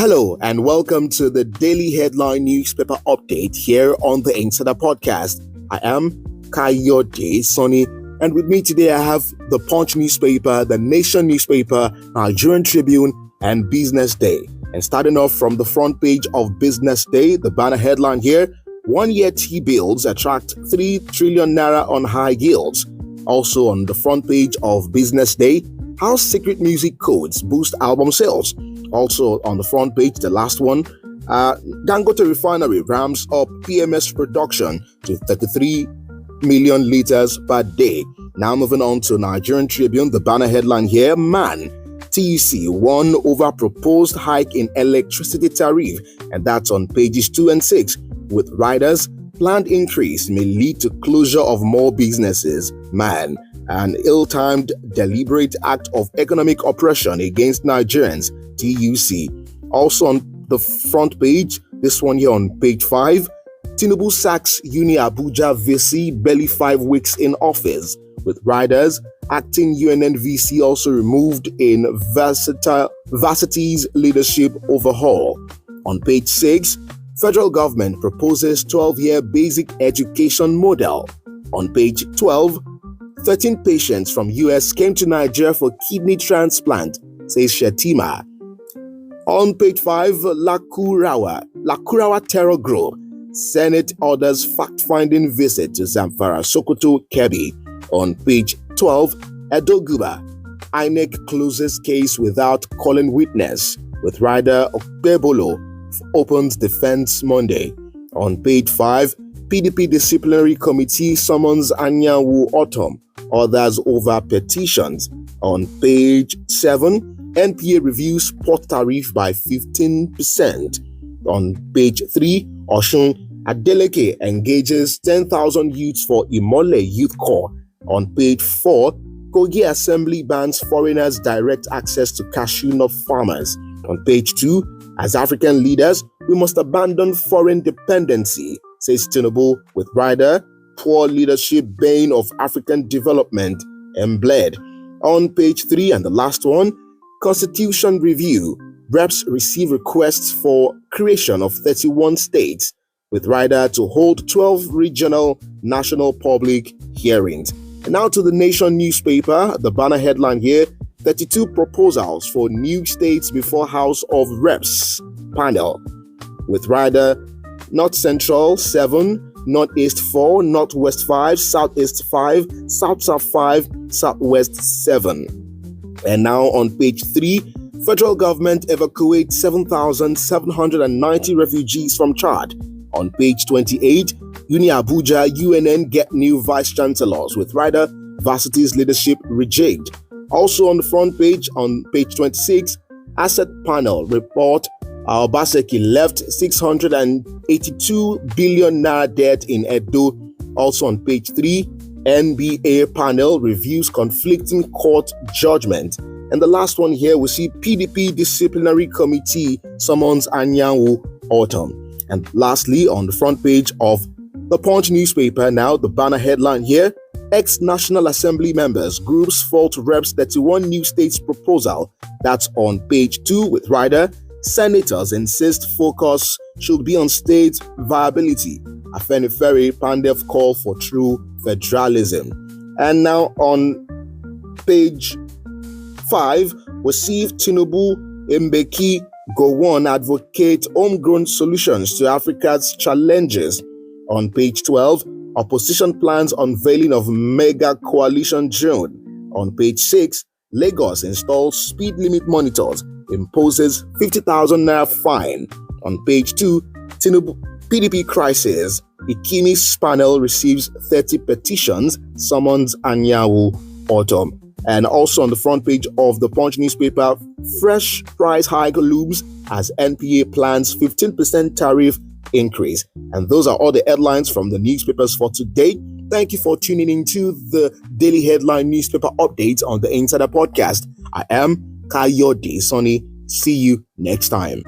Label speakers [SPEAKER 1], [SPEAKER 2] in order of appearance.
[SPEAKER 1] Hello and welcome to the Daily Headline Newspaper Update here on the Insider Podcast. I am Kayode Sonny, and with me today I have the Punch newspaper, the Nation newspaper, Nigerian Tribune, and Business Day. And starting off from the front page of Business Day, the banner headline here: 1 year T-bills attract 3 trillion naira on high yields. Also on the front page of Business Day, how secret music codes boost album sales. Also on the front page, the last one, Dangote Refinery ramps up PMS production to 33 million liters per day. Now moving on to Nigerian Tribune, the banner headline here: Man, TUC won over proposed hike in electricity tariff, and that's on pages 2 and 6. With riders, planned increase may lead to closure of more businesses. Man, an ill-timed, deliberate act of economic oppression against Nigerians, TUC. Also on the front page, this one here on page 5, Tinubu sacks Uni Abuja VC barely 5 weeks in office. With riders, acting UNN VC also removed in Varsity's leadership overhaul. On page 6, federal government proposes 12-year basic education model. On page 12, 13 patients from US came to Nigeria for kidney transplant, says Shetima. On page 5, Lakurawa terror group. Senate orders fact-finding visit to Zamfara, Sokoto, Kebbi. On page 12, Edo Guba. INEC closes case without calling witness. With rider Okpebolo opens defense Monday. On page 5, PDP disciplinary committee summons Anyanwu Autumn, others over petitions. On page 7, NPA reviews port tariff by 15%. On page 3, Osun Adeleke engages 10,000 youths for Imole Youth Corps. On page 4, Kogi Assembly bans foreigners direct access to cashew nut farmers. On page 2, as African leaders, we must abandon foreign dependency, says Tinubu. With rider, poor leadership bane of African development, Embled. On page 3 and the last one, Constitution review. Reps receive requests for creation of 31 states. With rider to hold 12 regional national public hearings. And now to the Nation newspaper, the banner headline here: 32 proposals for new states before House of Reps panel. With rider, North Central 7, Northeast 4, Northwest 5, Southeast 5, South 5, Southwest 7. And now on page 3, federal government evacuates 7,790 refugees from Chad. On page 28, Uni Abuja UNN get new vice-chancellors. With rider, Varsity's leadership rejigged. Also on the front page, on page 26, Asset Panel report: Obaseki left 682 billion naira debt in Edo. Also on page 3, NBA panel reviews conflicting court judgment. And the last one here, we see PDP disciplinary committee summons Anyanwu Autumn. And lastly, on the front page of the Punch newspaper, now the banner headline here: ex-National Assembly members groups fault Reps 31 new states proposal. That's on page 2. With rider, senators insist focus should be on state viability. Afenifere Pandef call for true federalism. And now on page 5, we see Tinubu Mbeki Gowon advocate homegrown solutions to Africa's challenges. On page 12, opposition plans unveiling of mega coalition drone. On page 6, Lagos installs speed limit monitors, imposes 50,000 naira fine. On page 2, Tinubu PDP crisis. Ikini's panel receives 30 petitions, summons Anyanwu Autumn. And also on the front page of the Punch newspaper, fresh price hike looms as NPA plans 15% tariff increase. And those are all the headlines from the newspapers for today. Thank you for tuning into the Daily Headline Newspaper Update on the Insider Podcast. I am Kayode Sonny. See you next time.